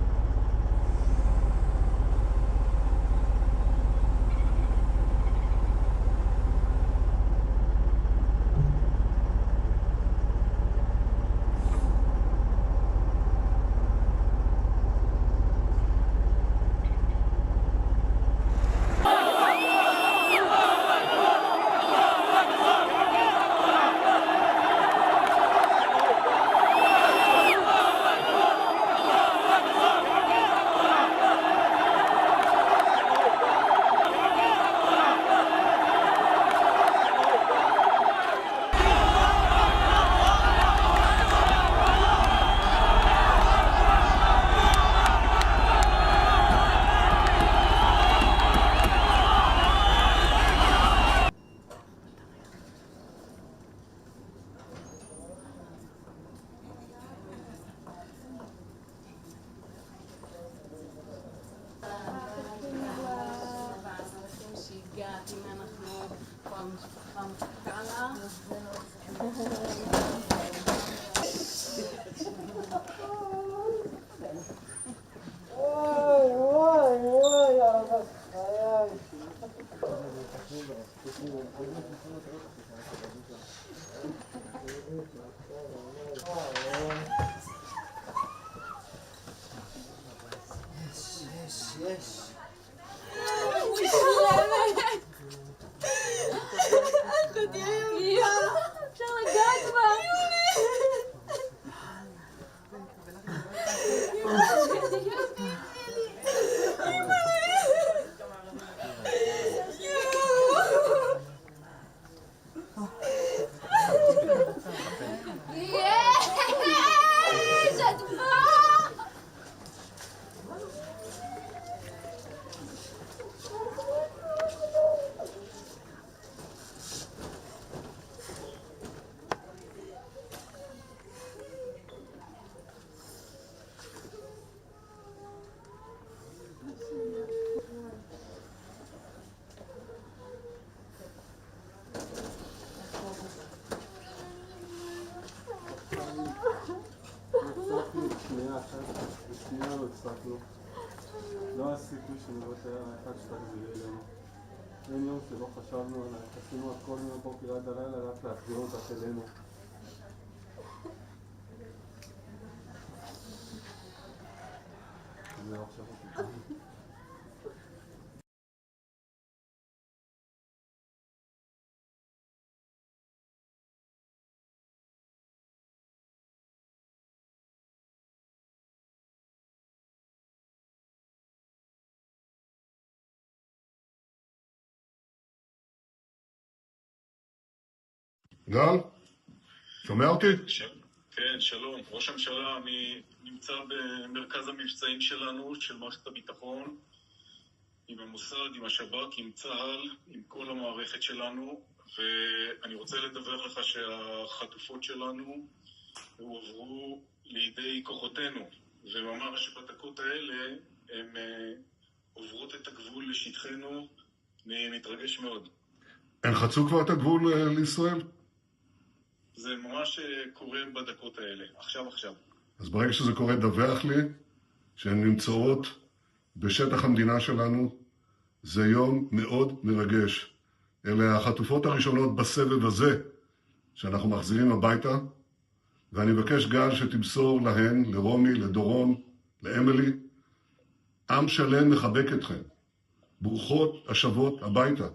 בשנייה לא הצלחנו. לא היה סיכוי שנוותר על האחד שתחזירי אלינו. אין יום שלא חשבנו עלייך, עשינו הכל מהבוקר עד הלילה רק להחזיר אותך אלינו. זהו עכשיו אותי. גל, שומע אותי? כן, שלום. ראש הממשלה, אני נמצא במרכז המבצעים שלנו, של מערכת הביטחון, עם המוסד, עם השב"כ, עם צה"ל, עם כל המערכת שלנו, ואני רוצה לדווח לך שהחטופות שלנו הועברו לידי כוחותינו, וממש בדקות האלה הן עוברות את הגבול לשטחנו. אני מתרגש מאוד. הן חצו כבר את הגבול לישראל? זה ממש קורה בדקות האלה, עכשיו. אז ברגע שזה קורה, דווח לי שהן נמצאות בשטח המדינה שלנו. זה יום מאוד מרגש. אלה החטופות הראשונות בסבב הזה שאנחנו מחזירים הביתה, ואני מבקש גל שתמסור להן, לרומי, לדורון, לאמילי, עם שלם מחבק אתכם. ברוכות השבות הביתה.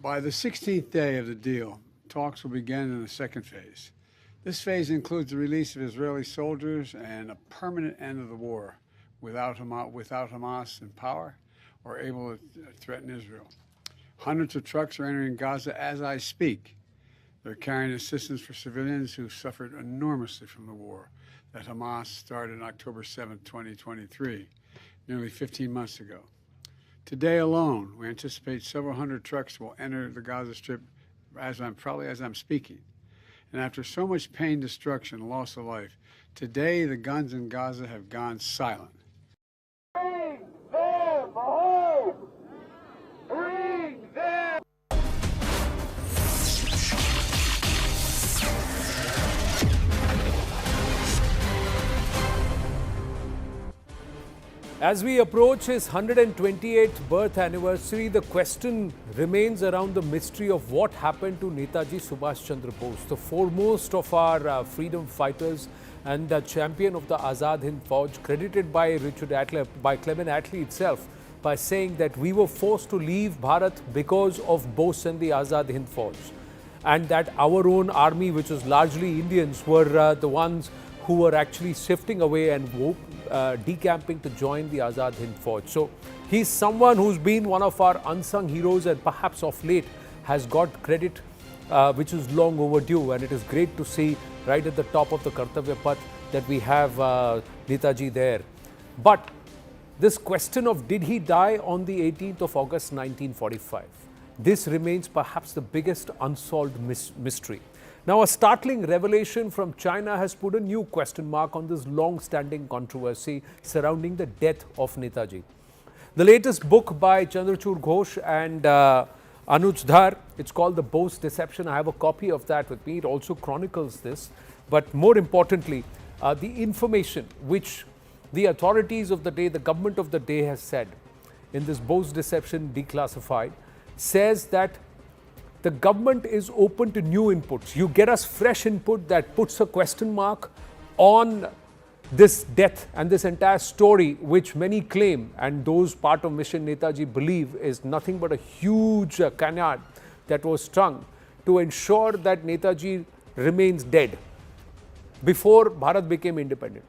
By the 16th day of the deal, talks will begin in the second phase. This phase includes the release of Israeli soldiers and a permanent end of the war without Hamas in power or able to threaten Israel. Hundreds of trucks are entering Gaza as I speak. They're carrying assistance for civilians who suffered enormously from the war that Hamas started on October 7, 2023, nearly 15 months ago. Today alone, we anticipate several hundred trucks will enter the Gaza Strip as I'm speaking. And after so much pain, destruction, loss of life, today the guns in Gaza have gone silent. Bring them home! Bring them! As we approach his 128th birth anniversary, the question remains around the mystery of what happened to Netaji Subhash Chandra Bose, the foremost of our freedom fighters and the champion of the Azad Hind Fauj, credited by Clement Attlee itself, by saying that we were forced to leave Bharat because of Bose and the Azad Hind Fauj, and that our own army, which was largely Indians, were the ones who were actually shifting away and decamping to join the Azad Hind Fauj. So he's someone who's been one of our unsung heroes and perhaps of late has got credit which is long overdue, and it is great to see right at the top of the Kartavya Path that we have Netaji there. But this question of did he die on the 18th of August 1945? This remains perhaps the biggest unsolved mystery. Now, a startling revelation from China has put a new question mark on this long-standing controversy surrounding the death of Netaji. The latest book by Chandrachud Ghosh and Anuj Dhar, it's called The Bose Deception. I have a copy of that with me. It also chronicles this. But more importantly, the information which the authorities of the day, the government of the day has said in this Bose Deception Declassified, says that the government is open to new inputs. You get us fresh input that puts a question mark on this death and this entire story, which many claim, and those part of Mission Netaji believe, is nothing but a huge canard that was strung to ensure that Netaji remains dead before Bharat became independent.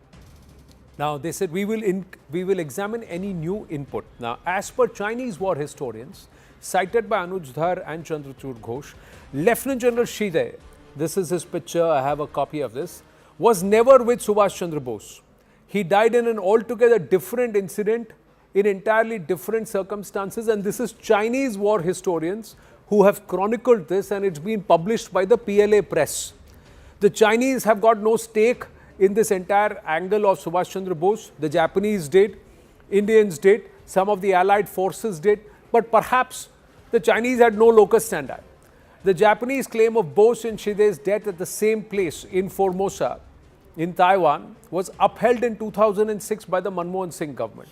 Now, they said we will examine any new input. Now, as per Chinese war historians, cited by Anuj Dhar and Chandrachud Ghosh, Lieutenant General Shide, this is his picture, I have a copy of this, was never with Subhash Chandra Bose. He died in an altogether different incident, in entirely different circumstances, and this is Chinese war historians who have chronicled this, and it's been published by the PLA press. The Chinese have got no stake in this entire angle of Subhash Chandra Bose. The Japanese did, Indians did, some of the allied forces did, but perhaps the Chinese had no locus standi. The Japanese claim of Bose and Shide's death at the same place in Formosa, in Taiwan, was upheld in 2006 by the Manmohan Singh government.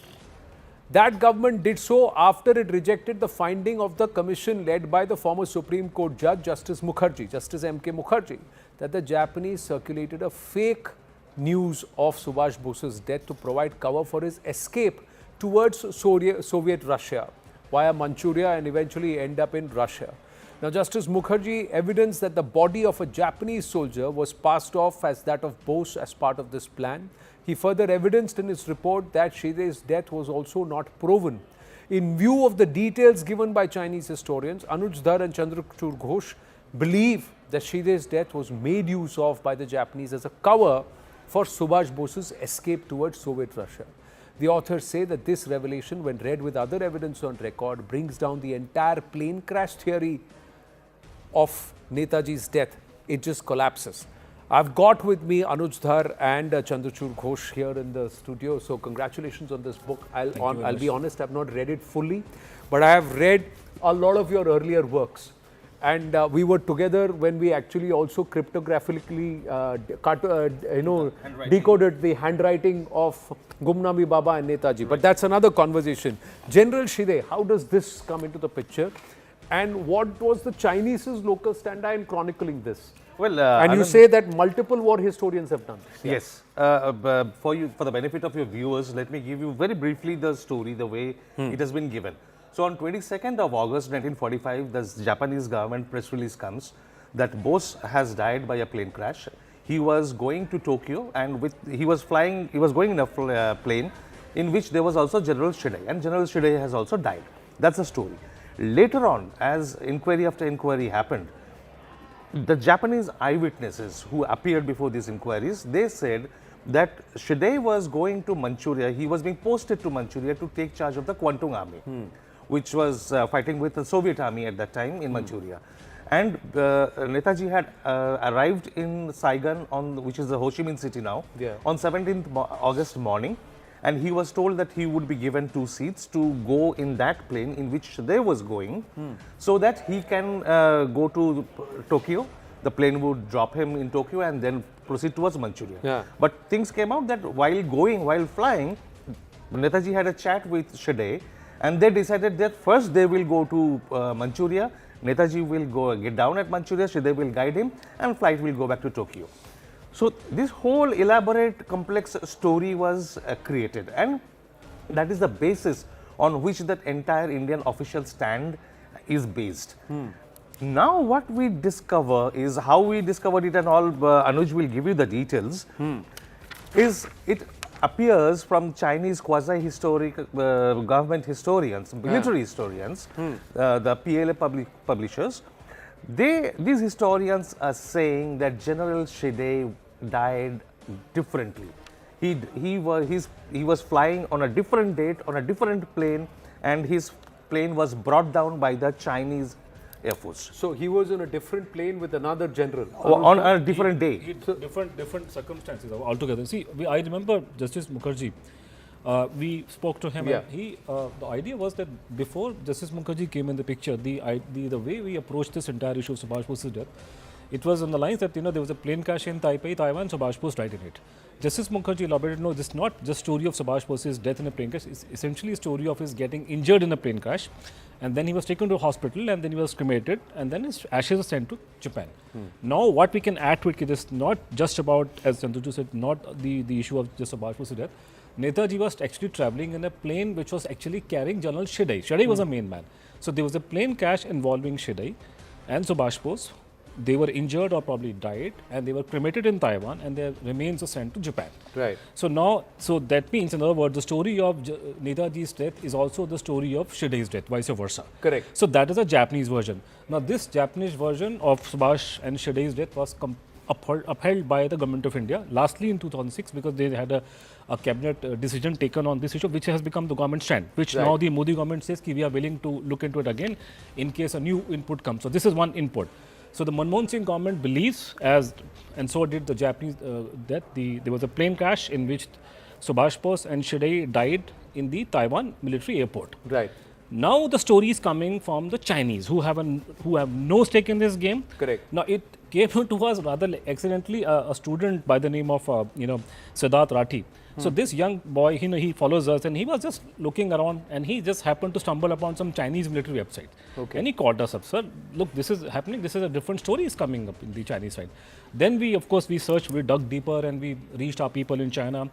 That government did so after it rejected the finding of the commission led by the former Supreme Court Judge Justice Mukherjee, Justice M.K. Mukherjee, that the Japanese circulated a fake news of Subhash Bose's death to provide cover for his escape towards Soviet Russia via Manchuria and eventually end up in Russia. Now, Justice Mukherjee evidenced that the body of a Japanese soldier was passed off as that of Bose as part of this plan. He further evidenced in his report that Shide's death was also not proven. In view of the details given by Chinese historians, Anuj Dhar and Chandrachud Ghosh believe that Shide's death was made use of by the Japanese as a cover for Subhash Bose's escape towards Soviet Russia. The authors say that this revelation, when read with other evidence on record, brings down the entire plane crash theory of Netaji's death. It just collapses. I've got with me Anuj Dhar and Chandrachud Ghosh here in the studio. So congratulations on this book. I'll be honest, I've not read it fully, but I have read a lot of your earlier works. And we were together when we actually also cryptographically decoded the handwriting of Gumnami Baba and Netaji. But that's another conversation. General Shide, how does this come into the picture? And what was the Chinese's local standi in chronicling this? Well, and you say that multiple war historians have done this. Yes. For the benefit of your viewers, let me give you very briefly the story, the way it has been given. So on 22nd of August 1945, the Japanese government press release comes that Bose has died by a plane crash. He was going to Tokyo, and he was going in a plane in which there was also General Shide, and General Shide has also died. That's the story. Later on, as inquiry after inquiry happened, the Japanese eyewitnesses who appeared before these inquiries, they said that Shide was going to Manchuria. He was being posted to Manchuria to take charge of the Kwantung Army, which was fighting with the Soviet army at that time in Manchuria. And Netaji had arrived in Saigon, which is the Ho Chi Minh City now, on 17th August morning. And he was told that he would be given 2 seats to go in that plane in which they was going, so that he can go to Tokyo. The plane would drop him in Tokyo and then proceed towards Manchuria. But things came out that while flying, Netaji had a chat with Shide, and they decided that first they will go to Manchuria. Netaji will get down at Manchuria, Shide will guide him, and flight will go back to Tokyo. So this whole elaborate, complex story was created, and that is the basis on which that entire Indian official stand is based. Now what we discover is how we discovered it, and all Anuj will give you the details, is it appears from Chinese quasi-historic government historians, military historians, the PLA publishers. These historians are saying that General Shide died differently. He was flying on a different date, on a different plane, and his plane was brought down by the Chinese Air Force. So he was on a different plane with another general? On a different day. Different circumstances altogether. See, I remember Justice Mukherjee We spoke to him, and the idea was that before Justice Mukherjee came in the picture, the way we approached this entire issue of Subhash Bose's death, it was on the lines that there was a plane crash in Taipei, Taiwan, Subhash Bose died in it. Justice Mukherjee elaborated, no, this is not just story of Subhash Bose's death in a plane crash, it's essentially a story of his getting injured in a plane crash, and then he was taken to a hospital, and then he was cremated, and then his ashes were sent to Japan. Now, what we can add to it is not just about, as Chandraju said, not the issue of just Subhash Bose's death. Netaji was actually traveling in a plane which was actually carrying General Shedai. Shedai was a main man. So there was a plane crash involving Shedai and Subhash Bose. They were injured or probably died, and they were cremated in Taiwan, and their remains were sent to Japan. Right. So now, that means, in other words, the story of Netaji's death is also the story of Shedai's death, vice versa. Correct. So that is a Japanese version. Now, this Japanese version of Subhash and Shedai's death was upheld by the government of India, lastly in 2006, because they had a cabinet decision taken on this issue, which has become the government stand, which now the Modi government says we are willing to look into it again in case a new input comes. So this is one input. So the Manmohan Singh government believes, and so did the Japanese, that there was a plane crash in which Subhash Bose and Shedai died in the Taiwan military airport. Right. Now the story is coming from the Chinese, who have no stake in this game. Correct. Now it came to us rather accidentally, a student by the name of Siddharth Rathi. So this young boy, he follows us, and he was just looking around, and he just happened to stumble upon some Chinese military website. Okay. And he called us up, sir, look, this is happening, this is a different story is coming up in the Chinese side. Then we searched, we dug deeper, and we reached our people in China,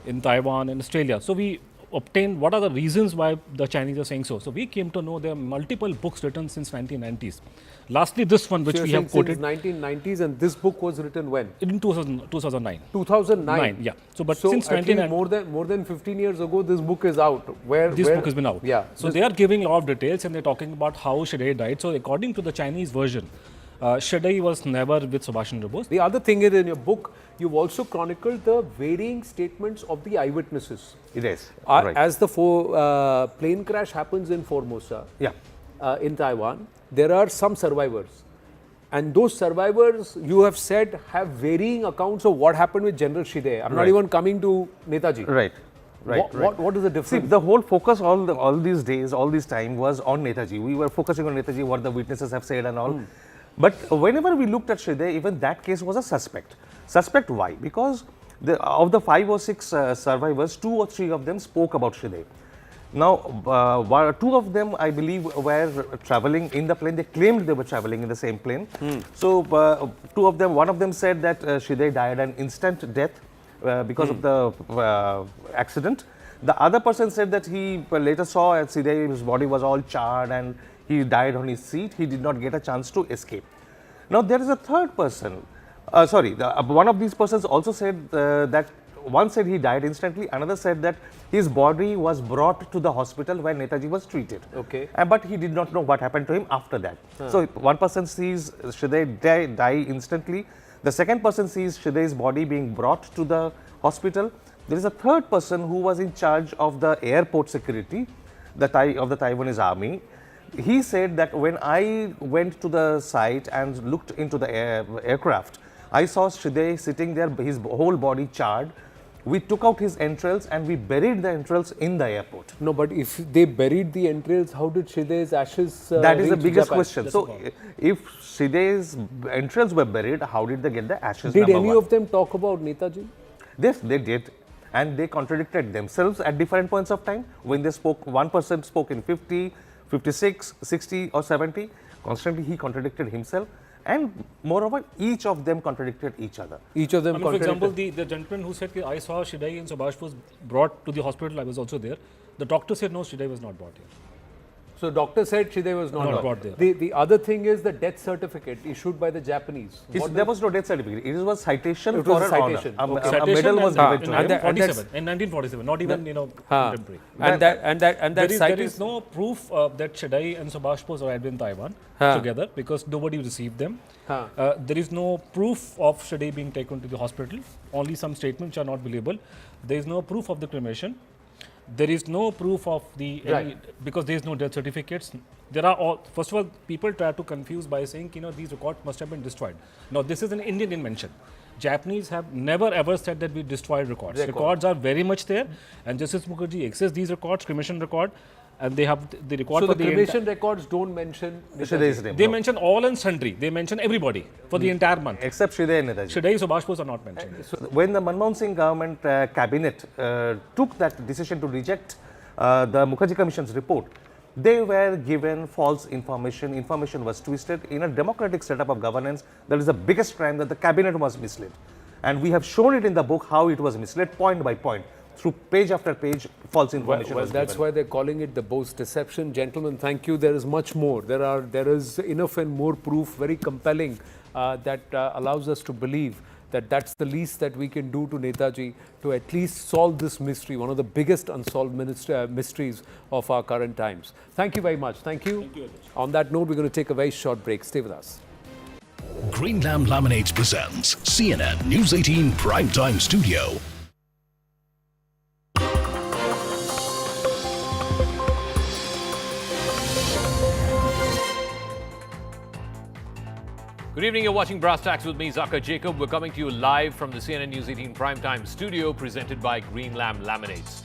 in Taiwan, and Australia. So we obtained what are the reasons why the Chinese are saying so. So we came to know there are multiple books written since 1990s. Lastly, this one which we have quoted. Since 1990s, and this book was written when? In 2009. 2009. Yeah. So since 1990, more than 15 years ago, this book is out. This book has been out. Yeah. So they are giving a lot of details, and they're talking about how Shedai died. So according to the Chinese version, Shedai was never with Subhash Chandra Bose. The other thing is, in your book, you've also chronicled the varying statements of the eyewitnesses. It is. Right. As the plane crash happens in Formosa, in Taiwan, there are some survivors. And those survivors, you have said, have varying accounts of what happened with General Shedai. I'm not even coming to Netaji. Right. What is the difference? See, the whole focus all these days, all this time was on Netaji. We were focusing on Netaji, what the witnesses have said and all. But whenever we looked at Shedai, even that case was a suspect. Suspect why? Because of the 5 or 6 survivors, 2 or 3 of them spoke about Shedai. Now, 2 of them, I believe, were traveling in the plane. They claimed they were traveling in the same plane. So, 2 of them, one of them said that Shedai died an instant death because of the accident. The other person said that he later saw at Shedai, his body was all charred and he died on his seat. He did not get a chance to escape. Now, there is a third person. One of these persons also said that one said he died instantly, another said that his body was brought to the hospital when Netaji was treated. Okay. But he did not know what happened to him after that. So, one person sees Shedai die instantly. The second person sees Shedai's body being brought to the hospital. There is a third person who was in charge of the airport security of the Taiwanese army. He said that when I went to the site and looked into the aircraft, I saw Shedai sitting there, his whole body charred. We took out his entrails and we buried the entrails in the airport. No, but if they buried the entrails, how did Shedai's ashes that is the biggest Japan? question. So, if Shedai's entrails were buried, how did they get the ashes? Did any of them talk about Netaji? Yes, they did. And they contradicted themselves at different points of time. When they spoke, one person spoke in 50, 56, 60 or 70. Constantly he contradicted himself. And moreover, each of them contradicted each other. Each of them for example, the gentleman who said, I saw Shedai and Subhash was brought to the hospital, I was also there. The doctor said, no, Shedai was not brought here. So, doctor said Shedai was not brought there. The other thing is the death certificate issued by the Japanese. There was no death certificate. It was citation it was for a citation. honor. A medal was given to him. In 1947, not even contemporary. And there is no proof that Shedai and Subhash Bose arrived in Taiwan together because nobody received them. There is no proof of Shedai being taken to the hospital. Only some statements are not believable. There is no proof of the cremation. There is no proof of because there is no death certificates. There are all, first of all, people try to confuse by saying, these records must have been destroyed. Now, this is an Indian invention. Japanese have never ever said that we destroyed records. Records are very much there, and Justice Mukherjee accessed these records, cremation record, and they have the record. So for the cremation records don't mention Shriday's name. They mention all and sundry. They mention everybody for the entire month. Except Shriday and Netaji. Shriday, Subhash Bose are not mentioned. So when the Manmohan Singh government cabinet took that decision to reject the Mukherjee Commission's report, they were given false information. Information was twisted. In a democratic setup of governance, that is the biggest crime, that the cabinet was misled. And we have shown it in the book how it was misled point by point. Through page after page, false information was that's given. why they're calling it the Bose deception. Gentlemen, thank you. There is much more. There is enough and more proof, very compelling, that allows us to believe that that's the least that we can do to Netaji to at least solve this mystery, one of the biggest unsolved mysteries of our current times. Thank you very much. Thank you. Thank you. On that note, we're going to take a very short break. Stay with us. Green Lamb Laminates presents CNN News 18 Primetime Studio. Good evening, you're watching Brass Tacks with me, Zaka Jacob. We're coming to you live from the CNN News 18 Primetime Studio, presented by Green Lamb Laminates.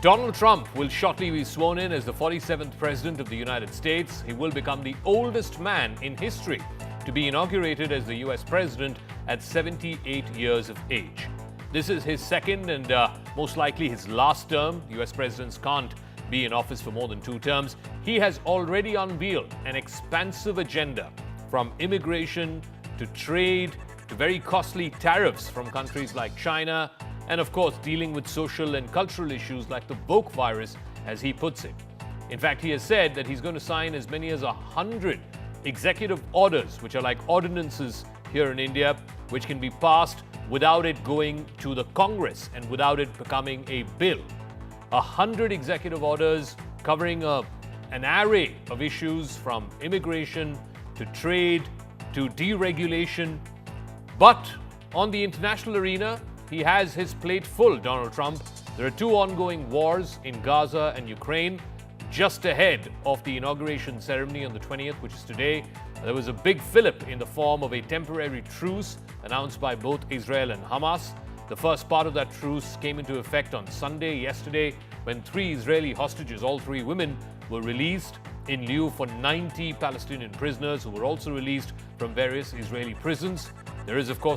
Donald Trump will shortly be sworn in as the 47th President of the United States. He will become the oldest man in history to be inaugurated as the US President at 78 years of age. This is his second and most likely his last term. US presidents can't be in office for more than 2 terms. He has already unveiled an expansive agenda, from immigration to trade to very costly tariffs from countries like China, and of course dealing with social and cultural issues like the woke virus, as he puts it. In fact, he has said that he's going to sign as many as 100 executive orders, which are like ordinances here in India, which can be passed without it going to the Congress and without it becoming a bill. 100 executive orders covering an array of issues, from immigration to trade, to deregulation. But on the international arena, he has his plate full, Donald Trump. There are 2 ongoing wars in Gaza and Ukraine. Just ahead of the inauguration ceremony on the 20th, which is today, there was a big fillip in the form of a temporary truce announced by both Israel and Hamas. The first part of that truce came into effect on Sunday, yesterday, when 3 Israeli hostages, all 3 women, were released in lieu for 90 Palestinian prisoners who were also released from various Israeli prisons. There is, of course,